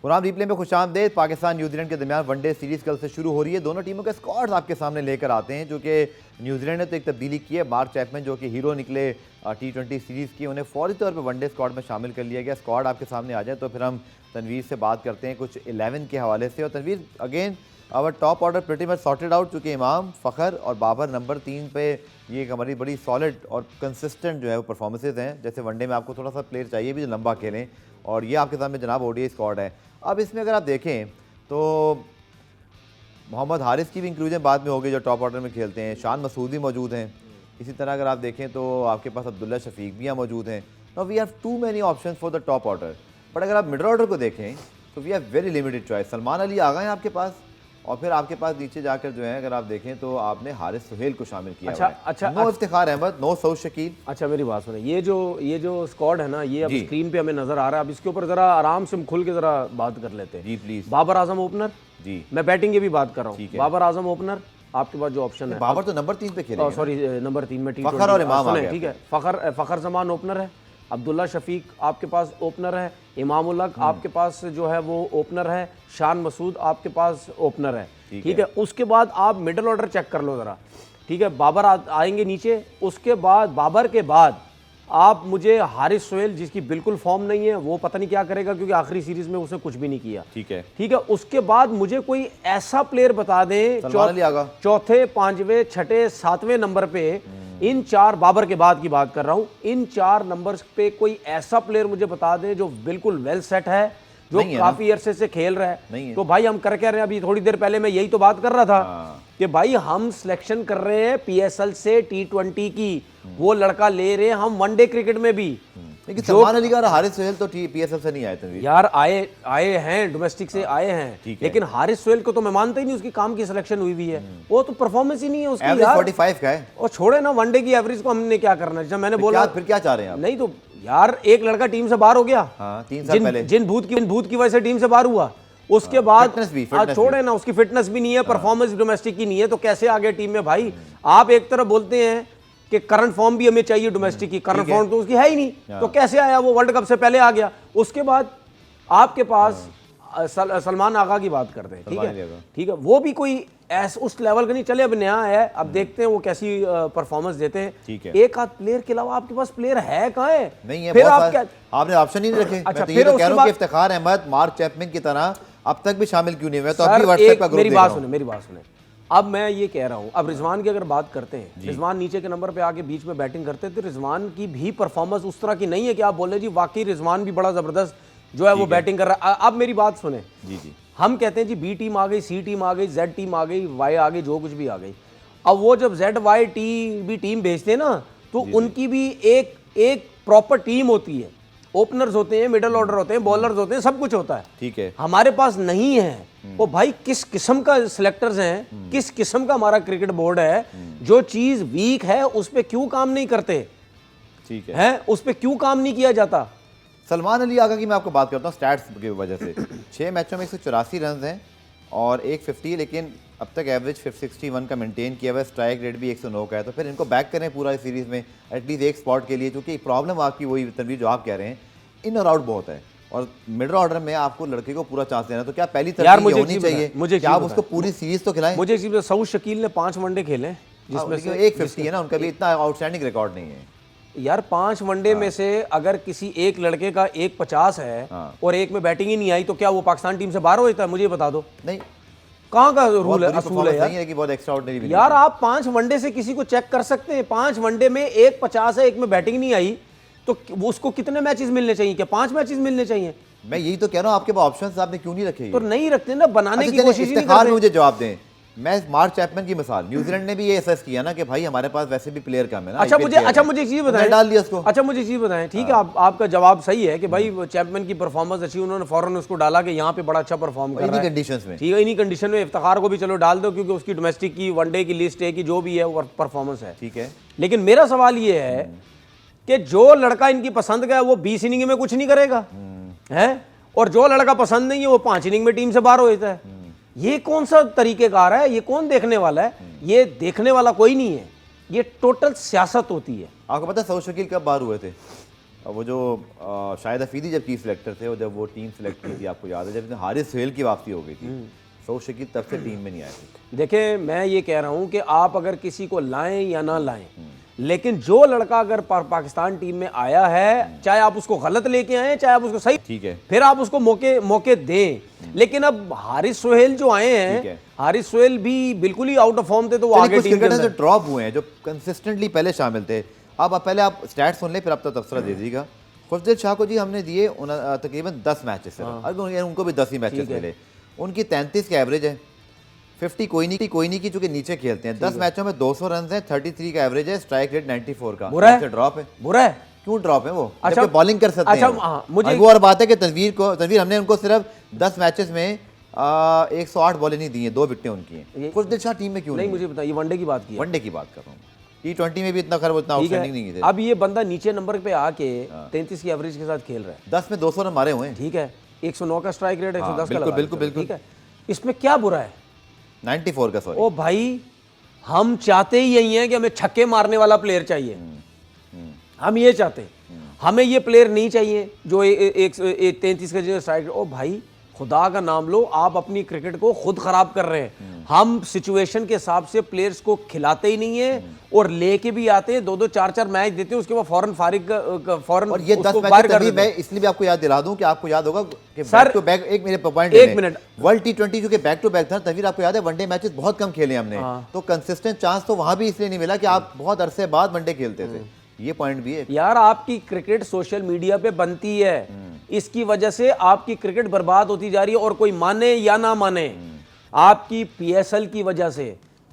पुरान रिप्ले में खुशामदेद। पाकिस्तान न्यूजीलैंड के दरमियान वनडे सीरीज़ कल से शुरू हो रही है। दोनों टीमों के स्क्वाड्स आपके सामने लेकर आते हैं, जो कि न्यूजीलैंड ने तो एक तब्दीली की है। मार्क चैपमैन जो कि हीरो निकले T20 सीरीज़ की, उन्हें फौरी तौर पर वनडे स्क्वाड में शामिल कर लिया गया। स्क्वाड आपके सामने आ जाए तो फिर हम तनवीर से बात करते हैं कुछ 11 के हवाले से। और Tanveer, again our top order pretty much sorted out, चूँकि इमाम, फ़खर और बाबर नंबर 3 पे ये एक हमारी बड़ी सॉलिड और कंसिस्टेंट जो है वो परफॉर्मेंसेज हैं। जैसे वनडे में आपको थोड़ा सा प्लेयर चाहिए भी जो लंबा खेलें, और ये आपके सामने जनाब ODI स्क्वाड है। अब इसमें अगर आप देखें तो मोहम्मद हारिस की भी इंक्लूजन बाद में होगी जो टॉप ऑर्डर में खेलते हैं। शान मसूद भी मौजूद हैं। इसी तरह अगर आप देखें तो आपके पास अब्दुल्ला शफीक भी यहाँ मौजूद हैं। Now we have too many options for the top order, but अगर आप मिडिल ऑर्डर को देखें तो we have very limited choice. Salman Ali आ गए हैं आपके पास, और फिर आपके पास नीचे जाकर जो है अगर आप देखें तो आपने हारिस सुहेल को शामिल किया। अच्छा, नो इफ्तिखार अहमद, नो सऊद शकील। अच्छा मेरी बात सुने, ये जो स्क्वाड है ना, ये अब स्क्रीन पे हमें नजर आ रहा है। अब इसके ऊपर जरा आराम से खुल के जरा बात कर लेते हैं। जी प्लीज। बाबर आजम ओपनर, जी मैं बैटिंग की भी बात कर रहा हूँ। बाबर आजम ओपनर, आपके पास जो ऑप्शन है, बाबर तो नंबर 3 पे खेलेगा, सॉरी नंबर 3 में फखर और इमाम आ गए। ठीक है, फखर जमान ओपनर है, अब्दुल्ला शफीक आपके पास ओपनर है, इमाम उल हक आपके पास जो है वो ओपनर है, शान मसूद आपके पास ओपनर है। ठीक है, उसके बाद आप मिडिल ऑर्डर चेक कर लो ज़रा। ठीक है, बाबर आएंगे नीचे, उसके बाद बाबर के बाद आप मुझे हारिस सोहेल, जिसकी बिल्कुल फॉर्म नहीं है, वो पता नहीं क्या करेगा क्योंकि आखिरी सीरीज में उसने कुछ भी नहीं किया। ठीक है, उसके बाद मुझे कोई ऐसा प्लेयर बता दें चौथे, पांचवें, छठे, सातवें नंबर पे, इन 4 बाबर के बाद की बात कर रहा हूं, इन 4 नंबर्स पे कोई ऐसा प्लेयर मुझे बता दें जो बिल्कुल वेल सेट है, जो काफी अरसे से खेल रहा है। तो भाई हम कर क्या रहे हैं? अभी थोड़ी देर पहले मैं यही तो बात कर रहा था कि भाई हम सिलेक्शन कर रहे हैं PSL से T20 की, वो लड़का ले रहे हैं हम वनडे क्रिकेट में भी। लेकिन सलमान अली और हारिस सोहेल तो पीएसएल से नहीं आए थे यार, आए हैं, डोमेस्टिक से आए हैं, लेकिन हारिस सोहेल को तो मैं मानता ही नहीं उसकी काम की सिलेक्शन हुई भी है। वो तो परफॉर्मेंस ही नहीं है उसकी एवरेज यार। 45 का है। और छोड़े ना, वनडे की एवरेज को हमने क्या करना, जब मैंने बोला फिर क्या चाह रहे हैं आप? नहीं तो यार, एक लड़का टीम से बाहर हो गया, 3 साल पहले, जिन भूत की वजह से टीम से बाहर हुआ, उसके बाद फिटनेस छोड़े ना, उसकी फिटनेस भी नहीं है, परफॉर्मेंस डोमेस्टिक की नहीं है, तो कैसे आ गया टीम में भाई? आप एक तरफ बोलते हैं कि करंट फॉर्म भी हमें चाहिए डोमेस्टिक की, करंट फॉर्म तो उसकी है ही नहीं, तो कैसे आया? वो वर्ल्ड कप से पहले आ गया। उसके बाद आपके पास सलमान आगा की बात करते हैं, ठीक है, वो भी कोई ऐसा उस लेवल का नहीं, चले अब नया है, अब देखते हैं वो कैसी परफॉर्मेंस देते हैं। एक आध प्लेयर के अलावा आपके पास प्लेयर है कहाँ है? नहीं है, फिर आप क्या, आपने ऑप्शन ही नहीं रखे। अच्छा, मैं तो ये तो कह रहा हूं कि इफ्तिखार अहमद, मार्क चैपमैन की तरह अब तक भी शामिल क्यों नहीं हुए? तो अभी व्हाट्सएप का ग्रुप मेरी बात सुने। अब मैं ये कह रहा हूं, अब रिजवान की अगर बात करते हैं, रिजवान नीचे के नंबर पे आके बीच में बैटिंग करते हैं, तो रिजवान की भी परफॉर्मेंस उस तरह की नहीं है कि आप बोले जी वाकई रिजवान भी बड़ा जबरदस्त जो है वो बैटिंग कर रहा है। अब मेरी बात सुने, जी, हम कहते हैं जी बी टीम आ गई, सी टीम आ गई, जेड टीम आ गई, वाई आ गई, जो कुछ भी आ गई। अब वो जब जेड वाई टी भी टीम भेजते हैं ना, तो उनकी भी एक प्रॉपर टीम होती है, ओपनर्स होते हैं, मिडिल ऑर्डर होते हैं, बॉलर्स होते हैं, सब कुछ होता है। ठीक है, हमारे पास नहीं है वो भाई। किस किस्म का सिलेक्टर्स हैं, किस किस्म का हमारा क्रिकेट बोर्ड है, जो चीज वीक है उस पर क्यों काम नहीं करते? ठीक है, उस पर क्यों काम नहीं किया जाता? सलमान अली आगा की मैं आपको बात करता हूँ स्टैट्स की वजह से। 6 मैचों में 184 रन हैं और 150, लेकिन अब तक एवरेज 561 का मेंटेन किया हुआ है, स्ट्राइक रेट भी 109 का है। तो फिर इनको बैक करें पूरा सीरीज़ में एटलीस्ट एक स्पॉट के लिए, क्योंकि प्रॉब्लम आपकी वही तनवीर जो आप कह रहे हैं, इन और आउट बहुत है और मिडिल ऑर्डर में आपको लड़के को पूरा चांस देना है। तो क्या पहली तरजीह होनी चाहिए मुझे कि आप उसको पूरी सीरीज तो खिलाएं? मुझे सऊद शकील ने 5 वनडे खेले जिसमें से 150 है ना, उनका भी इतना आउटस्टैंडिंग रिकॉर्ड नहीं है यार। 5 वनडे में से अगर किसी एक लड़के का 150 है और एक में बैटिंग ही नहीं आई, तो क्या वो पाकिस्तान टीम से बाहर हो जाता है? मुझे बता दो। नहीं, कहाँ का रूल है, असूल है यार? कि बहुत एक्स्ट्राऑर्डिनरी यार आप 5 वनडे से किसी को चेक कर सकते हैं। 5 वनडे में 150 है, एक में बैटिंग नहीं आई, तो उसको कितने मैचेस मिलने चाहिए? क्या 5 मैचेस मिलने चाहिए? मैं यही तो कह रहा हूँ, आपके पास ऑप्शंस आपने क्यों नहीं रखे? तो नहीं रखते ना, बनाने की कोशिश नहीं करते। मुझे जवाब दें, मैं मार्क चैपमैन की मिसाल, न्यूजीलैंड ने भी ये असेस किया ना कि भाई हमारे पास वैसे भी प्लेयर कम है ना। अच्छा मुझे एक चीज बताएं, डाल दिया उसको। अच्छा मुझे चीज बताएं, ठीक है, आपका जवाब सही है कि भाई चैपमैन की परफॉर्मेंस अच्छी, उन्होंने फौरन उसको डाला कि यहाँ पे बड़ा अच्छा परफॉर्म कर रहा है कंडीशंस में। ठीक है, इन्हीं कंडीशन में इफ्तिखार को भी चलो डाल दो, क्योंकि उसकी डोमेस्टिक की, वनडे की लिस्ट है कि जो भी है वो परफॉर्मेंस है, ठीक है। लेकिन मेरा सवाल ये है कि जो लड़का इनकी पसंद का है वो 20 इनिंग में कुछ नहीं करेगा है, और जो लड़का पसंद नहीं है वो 5 इनिंग में टीम से बाहर हो जाता है। ये कौन सा तरीकेकार है? ये कौन देखने वाला है? ये देखने वाला कोई नहीं है, ये टोटल सियासत होती है। आपको पता है सऊद शकील कब बाहर हुए थे? वो जो शाहिद अफरीदी जब चीफ सिलेक्टर थे और जब वो टीम सेलेक्ट की थी, आपको याद है जब हारिस सोहेल की वापसी हो गई थी, सऊद शकील तब से टीम में नहीं आए थे। देखें, मैं ये कह रहा हूं कि आप अगर किसी को लाएं या ना लाएं, लेकिन जो लड़का अगर पाकिस्तान टीम में आया है, चाहे आप उसको गलत लेके आए, चाहे आप उसको सही, ठीक है, फिर आप उसको मौके दें। लेकिन अब हारिस सोहेल जो आए हैं, हारिस सोहेल भी बिल्कुल ही आउट ऑफ फॉर्म थे, तो वो आगे टीम के अंदर जो ड्रॉप हुए हैं, जो कंसिस्टेंटली पहले शामिल थे। अब पहले आप स्टैट्स सुन ले, फिर आप तो तबसरा दे दीजिएगा। खुशदिल शाह को जी हमने दिए तकरीबन 10 मैचेस, उनको भी 10 ही मैचेस मिले। उनकी 33 की एवरेज है, 50 कोई नहीं की, चूंकि नीचे खेलते हैं। 10 मैचों में 200 रन है, 33 का एवरेज है, स्ट्राइक रेट 94 का। ड्रॉप है, बुरा है। क्यों ड्रॉप है वो? अच्छा, बॉलिंग कर सकते हैं। मुझे वो और बात है कि तनवीर हमने उनको सिर्फ 10 मैचेस में 108 बॉलें नहीं दी है, 2 विकेटें उनकी हैं। खुशदिल शाह टीम में क्यों नहीं? मुझे बताइए, वनडे की बात की, वनडे की बात कर रहा हूँ, T20 में भी इतना खराब, उतना आउटस्टैंडिंग नहीं थे। अब ये बंदा नीचे नंबर पे आके 33 की एवरेज के साथ खेल रहा है, 10 में 200 रन मारे हुए हैं, ठीक है, 109 का स्ट्राइक रेट, 110 का, बिल्कुल, ठीक है। इसमें क्या बुरा है? 94 का, सॉरी। ओ भाई, हम चाहते ही यही है कि हमें छक्के मारने वाला प्लेयर चाहिए। हम ये चाहते हैं, हमें ये प्लेयर नहीं चाहिए जो 33 का जो स्ट्राइक। ओ भाई, खुदा का नाम लो, आप अपनी क्रिकेट को खुद खराब कर रहे हैं। हम सिचुएशन के हिसाब से प्लेयर्स को खिलाते ही नहीं है, और लेके भी आते हैं, 2-2 4-4 मैच देते हैं, उसके बाद फौरन फौरन। और ये 10 मैच मैं इसलिए भी आपको याद दिला दूं कि आपको याद होगा कि बैक टू बैक, एक मेरे पॉइंट, एक मिनट, वर्ल्ड T20 जो कि बैक टू बैक था, तभी आपको याद है वनडे मैचेस बहुत कम खेले हमने, तो कंसिस्टेंट चांस तो वहां भी इसलिए नहीं मिला कि आप बहुत अरसे बाद वनडे खेलते थे। ये पॉइंट भी है यार। आपकी क्रिकेट सोशल मीडिया पे बनती है, इसकी वजह से आपकी क्रिकेट बर्बाद होती जा रही है, और कोई माने या ना माने, आपकी PSL की वजह से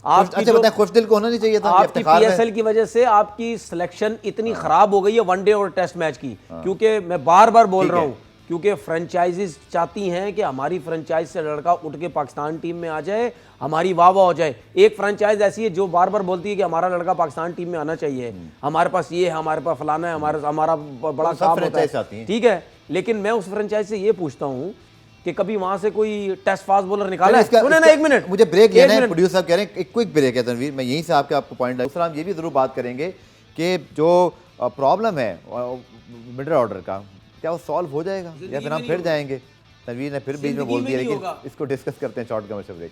आपकी अच्छा बताएं, खुश दिल को होना नहीं चाहिए था, ये आपकी इफ्तिखार है। पीएसएल की वजह से आपकी सिलेक्शन इतनी खराब हो गई है वनडे और टेस्ट मैच की, क्योंकि मैं बार बार बोल रहा हूं, क्योंकि फ्रेंचाइजीज चाहती हैं कि हमारी फ्रेंचाइज से लड़का उठ के पाकिस्तान टीम में आ जाए, हमारी वाह वाह हो जाए। एक फ्रेंचाइज ऐसी है जो बार बार बोलती है कि हमारा लड़का पाकिस्तान टीम में आना चाहिए, हमारे पास ये है, हमारे पास फलाना है, हमारा बड़ा काम होता है, ठीक है। लेकिन मैं उस फ्रेंचाइज से ये पूछता हूँ कि कभी वहां से कोई टेस्ट फास्ट बॉलर निकाला है? सुने ना, एक मिनट, मुझे ब्रेक लेना है, प्रोड्यूसर साहब कह रहे हैं एक क्विक ब्रेक है तनवीर, मैं यहीं से आपको पॉइंट दूसरा हम ये भी जरूर बात करेंगे कि जो प्रॉब्लम है मिडिल ऑर्डर का, क्या वो सॉल्व हो जाएगा या फिर हम फिर जाएंगे? तनवीर ने फिर बीच में बोल दिया, लेकिन इसको डिस्कस करते हैं short commercial break.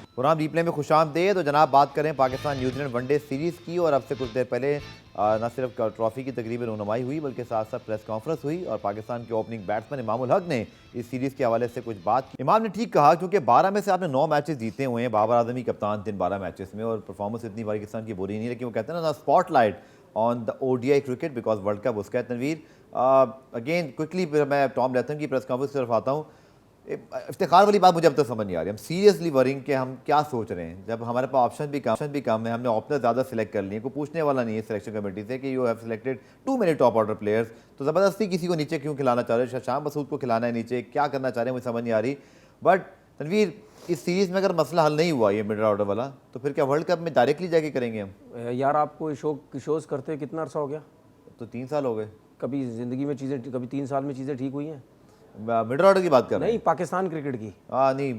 Programme replay में खुशामदीद। तो जनाब बात करें पाकिस्तान न्यूजीलैंड वनडे सीरीज़ की, और अब से कुछ देर पहले न सिर्फ ट्रॉफी की तकरीबन रुनमाई हुई बल्कि साथ साथ प्रेस कॉन्फ्रेंस हुई और पाकिस्तान के ओपनिंग बैट्समैन इमामुल हक ने इस सीरीज़ के हवाले से कुछ बात की। इमाम ने ठीक कहा, क्योंकि 12 में से आपने 9 मैचेस जीते हुए हैं, बाबर आजम ही कप्तान थे 12 मैचेस में, और परफॉर्मेंस इतनी पाकिस्तान की बुरी नहीं, लेकिन वो कहते हैं ना spotlight on the ODI cricket because world cup उसका है। तनवीर अगेन क्विकली मैं टॉम लैथम की प्रेस कॉन्फ्रेंस की तरफ आता हूँ। इफ्तिखार वाली बात मुझे अब तक समझ नहीं आ रही, हम सीरियसली वरिंग कि हम क्या सोच रहे हैं जब हमारे पास ऑप्शन भी कम है, हमने ओपनर ज़्यादा सिलेक्ट कर लिए, कोई पूछने वाला नहीं है सिलेक्शन कमेटी से कि you have selected too many top order players, तो ज़बरदस्ती किसी को नीचे क्यों खिलाना चाह रहे हो? शाम मसूद को खिलाना है नीचे, क्या करना चाह रहे हैं मुझे समझ नहीं आ रही। बट तनवीर, इस सीरीज़ में अगर मसला हल नहीं हुआ ये मिडिल ऑर्डर वाला, तो फिर क्या वर्ल्ड कप में डायरेक्टली जाके करेंगे हम? यार आपको शोज़ करते कितना अर्सा हो गया? तो 3 साल हो गए। कभी ज़िंदगी में चीज़ें, कभी 3 साल में चीज़ें ठीक हुई हैं? मिडिल ऑर्डर की बात कर रहे हैं? नहीं, पाकिस्तान क्रिकेट की। नहीं,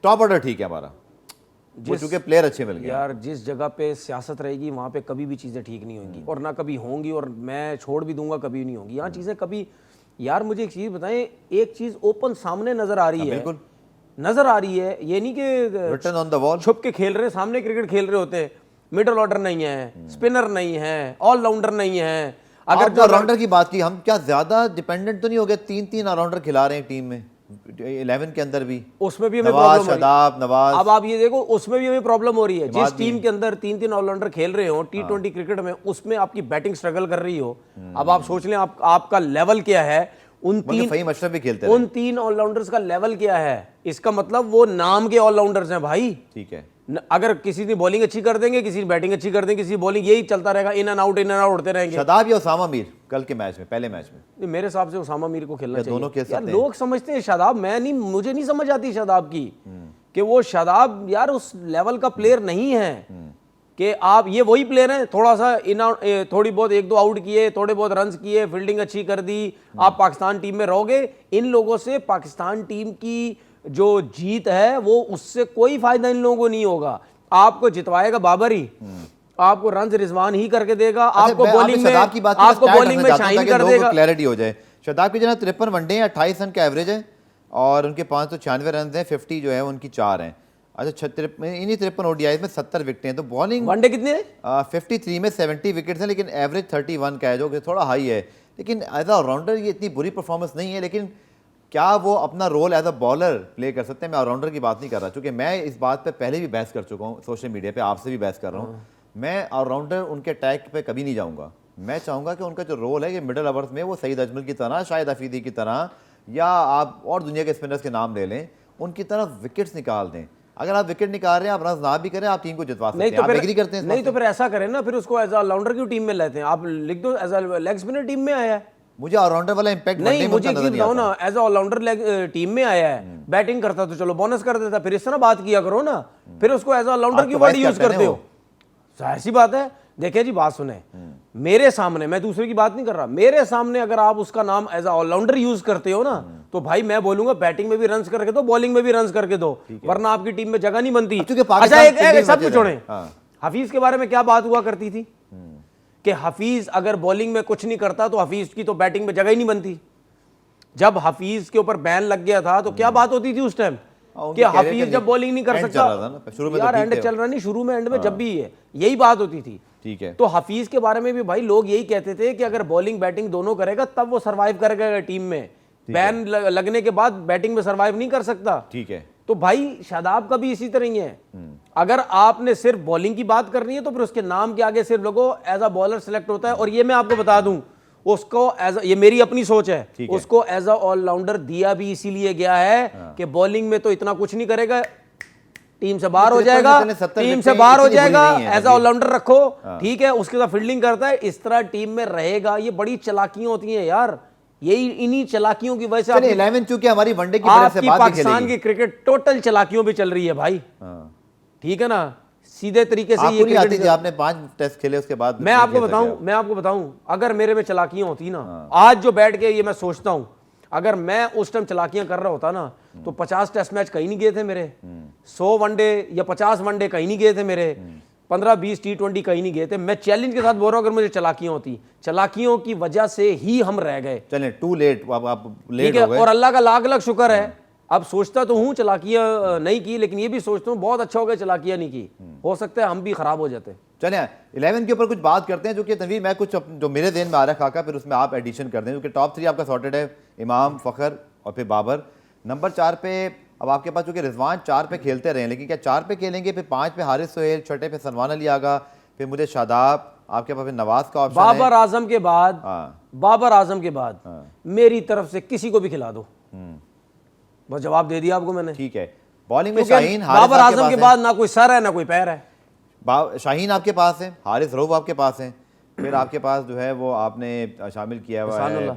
टॉप ऑर्डर ठीक है हमारा, चूंकि प्लेयर अच्छे मिल गए। यार जिस जगह पे सियासत रहेगी वहाँ पे कभी भी चीज़ें ठीक नहीं होंगी, और ना कभी होंगी, और मैं छोड़ भी दूंगा कभी नहीं होंगी यहाँ चीज़ें कभी। यार मुझे एक चीज़ बताएं, एक चीज़ ओपन सामने नज़र आ रही है, बिल्कुल नज़र आ रही है, ये नहीं कि रिटन ऑन द वॉल छुप के खेल रहे, सामने क्रिकेट खेल रहे होते हैं। मिडिल ऑर्डर नहीं है, स्पिनर नहीं है, ऑलराउंडर नहीं है। अगर जो ऑलराउंडर की बात की, हम क्या ज्यादा डिपेंडेंट तो नहीं हो गए? 3 ऑलराउंडर खिला रहे हैं टीम में 11 के अंदर भी, उसमें भी हमें प्रॉब्लम, शादाब, नवाज। अब आप ये देखो, उसमें भी हमें प्रॉब्लम हो रही है। जिस टीम के अंदर 3 ऑलराउंडर खेल रहे हो T20 क्रिकेट में, उसमें आपकी बैटिंग स्ट्रगल कर रही हो। अब आप सोच लें आपका लेवल क्या है। उन 3 ऑलराउंडर्स का लेवल क्या है? इसका मतलब वो नाम के ऑलराउंडर्स हैं भाई, ठीक है। अगर किसी ने बॉलिंग अच्छी कर देंगे, किसी ने बैटिंग अच्छी कर देंगे, किसी बॉलिंग, यही चलता रहेगा, इन एंड आउट उड़ते रहेंगे। शादाब या उसामा मीर कल के मैच में, पहले मैच में मेरे हिसाब से उसामा मीर को खेलना चाहिए। दोनों यार लोग समझते हैं शादाब, मुझे नहीं समझ आती शादाब की, कि वो शादाब यार उस लेवल का प्लेयर नहीं है कि आप ये वही प्लेयर हैं, थोड़ा सा थोड़ी बहुत 1-2 आउट किए, थोड़े बहुत रन्स किए, फील्डिंग अच्छी कर दी, आप पाकिस्तान टीम में रहोगे। इन लोगों से पाकिस्तान टीम की जो जीत है वो, उससे कोई फायदा इन लोगों को नहीं होगा। आपको जितवाएगा बाबर ही, आपको रन्स रिजवान ही करके देगा, आपको बॉलिंग में शाइन कर देगा। क्लैरिटी हो जाए, शदाब की जना 53 वनडे हैं, 28 रन का एवरेज है, और उनके 596 रन हैं, 50 जो है उनकी 4 हैं। अच्छा, इन्हीं 53 ODIs में 70 विकेट हैं। तो बॉलिंग वनडे कितने हैं? 53 में 70 विकेट हैं, लेकिन एवरेज 31 का है, जो कि थोड़ा हाई है। लेकिन एज अ ऑलराउंडर ये इतनी बुरी परफॉर्मेंस नहीं है, लेकिन क्या वो अपना role as a bowler play कर सकते हैं? मैं ऑलराउंडर की बात नहीं कर रहा, क्योंकि मैं इस बात पे पहले भी बहस कर चुका हूँ सोशल मीडिया पे, आपसे भी बहस कर रहा हूँ। मैं ऑलराउंडर उनके अटैक पे कभी नहीं जाऊँगा। मैं चाहूँगा कि उनका जो रोल है कि मिडिल ओवर्स में वो सईद अजमल की तरह, शाहिद अफरीदी की तरह, या आप और दुनिया के स्पिनर्स के नाम ले लें, उनकी तरफ विकेट्स निकाल दें। अगर आप विकेट निकाल रहे हैं, आप रन ना भी करें, आप टीम को जितवा सकते हैं। आप एग्री करते हैं? नहीं तो फिर ऐसा करें ना, फिर उसको एज अ ऑलराउंडर की टीम में लेते हैं। आप लिख दो as a leg spinner team में आया है। मुझे ऑलराउंडर वाला इंपैक्ट नहीं, मुझे बताओ ना, एज अ ऑलराउंडर टीम में आया है, बैटिंग करता तो चलो बोनस कर देता, फिर इस तरह बात किया करो ना, फिर उसको एज अ ऑलराउंडर की वर्ड यूज करते हो। जाहिर सी बात है। देखिए जी, बात सुने, मेरे सामने, मैं दूसरे की बात नहीं कर रहा, मेरे सामने अगर आप उसका नाम एज अ ऑलराउंडर यूज करते हो ना, तो भाई मैं बोलूंगा बैटिंग में भी रन्स करके दो, बॉलिंग में भी रन्स करके दो, वरना आपकी टीम में जगह नहीं बनती। अच्छा, एक सब कुछ छोड़ें, हफीज के बारे में क्या बात हुआ करती थी कि हफीज अगर बॉलिंग में कुछ नहीं करता तो हफीज की तो बैटिंग में जगह ही नहीं बनती। जब हफीज के ऊपर बैन लग गया था तो क्या बात होती थी उस टाइम कि हफीज जब बॉलिंग नहीं कर सकता। यार एंड चल रहा नहीं, शुरू में, एंड में, जब भी यही बात होती थी। ठीक है, तो हफीज के बारे में भी भाई लोग यही कहते थे कि अगर बॉलिंग बैटिंग दोनों करेगा तब वो सर्वाइव करेगा टीम में, बैन लगने के बाद बैटिंग में सर्वाइव नहीं कर सकता। ठीक है, तो भाई शादाब का भी इसी तरह ही है। अगर आपने सिर्फ बॉलिंग की बात करनी है तो फिर उसके नाम के आगे सिर्फ लोगों एज अ बॉलर सेलेक्ट होता है। और ये मैं आपको बता दूं, उसको एज ये मेरी अपनी सोच है, ठीक है। उसको एज अ ऑलराउंडर दिया भी इसीलिए गया है कि बॉलिंग में तो इतना कुछ नहीं करेगा, टीम से बाहर हो जाएगा, टीम से बाहर हो जाएगा, एज अ ऑलराउंडर रखो, ठीक है, उसके साथ फील्डिंग करता है, इस तरह टीम में रहेगा। ये बड़ी चालाकियां होती हैं यार, यही इन्हीं चालाकियों की वजह से 11 चूंकि हमारी वनडे की वजह से आपकी बात भी पाकिस्तान खेलेगी। की क्रिकेट टोटल चालाकियों पे चल रही है भाई, ठीक है ना, सीधे तरीके से ये आपको नहीं आती क्रिकेट। थी, आपने 5 टेस्ट खेले उसके बाद मैं आपको बताऊं अगर मेरे में चालाकियां होती ना, आज जो बैठ के ये मैं सोचता हूं, अगर मैं उस टाइम चालाकियां कर रहा होता ना, तो 50 टेस्ट मैच कहीं नहीं गए थे मेरे, 100 वनडे या 50 वनडे कहीं नहीं गए थे मेरे, 15-20 T20 कहीं नहीं गए थे। मैं चैलेंज के साथ बोल रहा हूं, अगर मुझे चालाकियां होती, चालाकियों की वजह से ही हम रह गए। चलें, टू लेट, आप ठीक लेट है, हो गए। और अल्लाह का लाख लाख शुक्र है, अब सोचता तो हूं चालाकियां नहीं की, लेकिन ये भी सोचता हूं बहुत अच्छा हो गया चालाकियां नहीं की, हो सकता है हम भी खराब हो जाते। चलें 11 के ऊपर कुछ बात करते हैं, जो कि तनवीर मैं कुछ जो मेरे देन में आ रहा है खाका, फिर उसमें आप एडिशन कर दें, क्योंकि टॉप 3 आपका सॉर्टेड है, इमाम, फ़खर और फिर बाबर। नंबर 4 पे अब आपके पास, चूंकि रिजवान 4 पे खेलते रहे, लेकिन क्या 4 पे खेलेंगे, फिर 5 पे हारिस सोहेल, 6 पे सलमान अली आगा, फिर मुझे शादाब, आपके पास फिर नवाज का ऑप्शन है। बाबर आजम के बाद, हाँ। बाबर आजम के बाद मेरी तरफ से किसी को भी खिला दो, बस जवाब दे दिया आपको मैंने। ठीक है, बॉलिंग में क्योंकि शाहीन, हारिस बाबर आपके आजम के पास बाद ना कोई सर है ना कोई पैर है। शाहीन आपके पास है, हारिस रऊफ आपके पास है, फिर आपके पास जो है वो आपने शामिल किया हुआ है,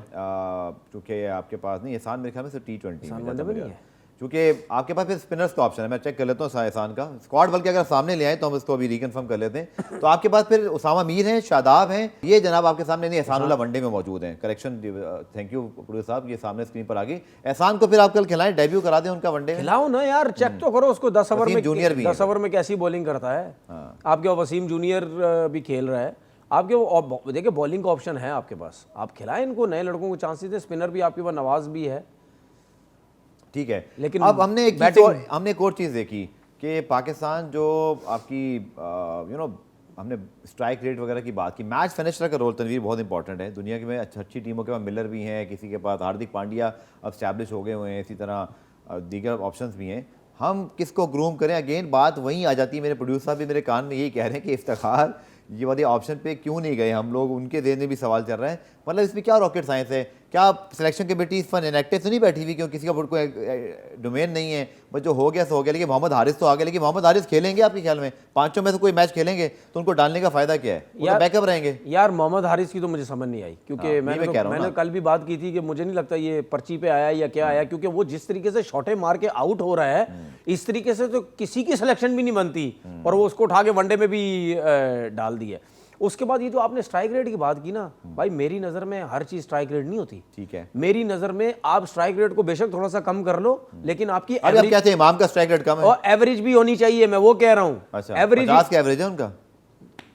चूँकि आपके पास नहीं, एहसान मेरे ख्याल में सिर्फ T20 चूँकि आपके पास फिर स्पिनर्स का ऑप्शन है। मैं चेक कर लेता हूँ एहसान का स्क्वाड, बल्कि अगर सामने ले आए तो हम इसको अभी रिकन्फर्म कर लेते हैं। तो आपके पास फिर उसामा मीर हैं, शादाब हैं, ये जनाब आपके सामने नहीं, एहसानुल्लाह वनडे में मौजूद हैं। करेक्शन, थैंक यू प्रोड्यूसर साहब, ये सामने स्क्रीन पर आ गई। एहसान को फिर आप कल खिलाएं, डेब्यू करा दें उनका वनडे में। खिलाओ ना यार, चेक तो करो उसको, 10 ओवर में, जूनियर भी 10 ओवर में कैसी बॉलिंग करता है। आपके वसीम जूनियर भी खेल रहा है, आपके देखिए बॉलिंग का ऑप्शन है आपके पास, आप खिलाएं इनको, नए लड़कों को चांसेस दे। स्पिनर भी आपके पास नवाज भी है, ठीक है। लेकिन अब हमने बैटिंग एक और चीज़ देखी कि पाकिस्तान जो आपकी हमने स्ट्राइक रेट वगैरह की बात की, मैच फिनिशर का रोल तनवीर बहुत इंपॉर्टेंट है। दुनिया में अच्छी टीमों के पास मिलर भी हैं, किसी के पास हार्दिक पांड्या अब स्टैब्लिश हो गए हुए हैं, इसी तरह दीगर ऑप्शंस भी हैं। हम किसको ग्रूम करें? अगेन बात वहीं आ जाती है। मेरे प्रोड्यूसर साहब भी मेरे कान में यही कह रहे हैं कि इफ्तिखार ये वाले ऑप्शन पे क्यों नहीं गए हम लोग, उनके देने में भी सवाल चल रहा है। मतलब इसमें क्या रॉकेट साइंस है? क्या सिलेक्शन कमेटी इस पर इनएक्टिव तो नहीं बैठी हुई क्योंकि किसी का कोई डोमेन नहीं है? बस जो हो गया सो हो गया। लेकिन मोहम्मद हारिस तो आ गया, लेकिन मोहम्मद हारिस खेलेंगे आपके ख्याल में? पांचों में से कोई मैच खेलेंगे तो उनको डालने का फायदा क्या है? वो तो बैकअप रहेंगे। यार मोहम्मद हारिस की तो मुझे समझ नहीं आई, क्योंकि मैंने कल भी बात की थी कि मुझे नहीं लगता ये पर्ची पे आया या क्या आया, क्योंकि वो जिस तरीके से शॉटे मार के आउट हो रहा है, इस तरीके से तो किसी की सिलेक्शन भी नहीं बनती, और वो उसको उठा के वनडे में भी डाल दी है। उसके बाद ये जो आपने स्ट्राइक रेट की बात की ना भाई, मेरी नज़र में हर चीज़ स्ट्राइक रेट नहीं होती। ठीक है, मेरी नज़र में आप स्ट्राइक रेट को बेशक थोड़ा सा कम कर लो, लेकिन आपकी अरे आप कहते हैं इमाम का स्ट्राइक रेट कम है, और एवरेज भी होनी चाहिए, मैं वो कह रहा हूँ। अच्छा, एवरेज 50 का एवरेज है उनका?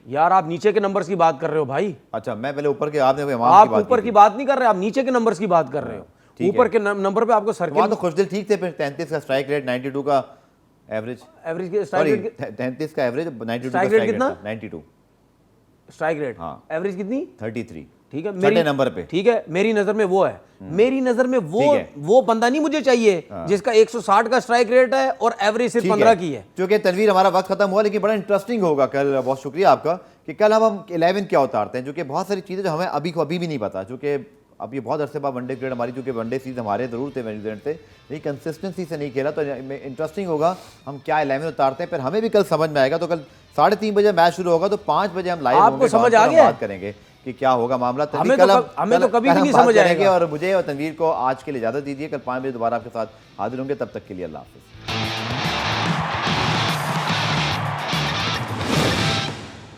यार आप नीचे के नंबर्स की बात कर रहे हो भाई। अच्छा, मैं पहले ऊपर के, आपने आप ऊपर की बात नहीं कर रहे, आप नीचे के नंबर्स की बात कर रहे हो। ऊपर के नंबर पे आपको सर्किल तो खुशदिल ठीक थे। फिर 33 का स्ट्राइक रेट, 92 का एवरेज, एवरेज के स्ट्राइक रेट 33 का एवरेज, 92 का स्ट्राइक रेट कितना? 92 स्ट्राइक रेट। हाँ, एवरेज कितनी? 33। ठीक है, मेरी नंबर पे, ठीक है, मेरी नजर में वो है। मेरी नजर में वो बंदा नहीं मुझे चाहिए जिसका 160 का स्ट्राइक रेट है और एवरेज सिर्फ 15 की है। क्योंकि तनवीर हमारा वक्त खत्म हुआ, लेकिन बड़ा इंटरेस्टिंग होगा कल। बहुत शुक्रिया आपका कि कल हम 11 क्या उतारते हैं, जो कि बहुत सारी चीज़ें जो हमें अभी भी नहीं पता। चूँकि अब ये बहुत अरसे बाद वनडे क्रिकेट हमारी, चूँकि वनडे सीरीज हमारे ज़रूर थे न्यूजीलैंड से, लेकिन कंसिस्टेंसी से नहीं खेला, तो इंटरेस्टिंग होगा हम क्या 11 उतारते हैं। फिर हमें भी कल समझ में आएगा। तो कल 3:30 बजे मैच शुरू होगा, तो 5 बजे हम लाइव आपको समझ आ गया, बात करेंगे कि क्या होगा मामला। हमें तो कभी भी नहीं समझ आएगा। और मुझे और तनवीर को आज के लिए इजाज़त दीजिए। कल 5 बजे दोबारा आपके साथ हाजिर होंगे। तब तक के लिए अल्लाह हाफ़िज़।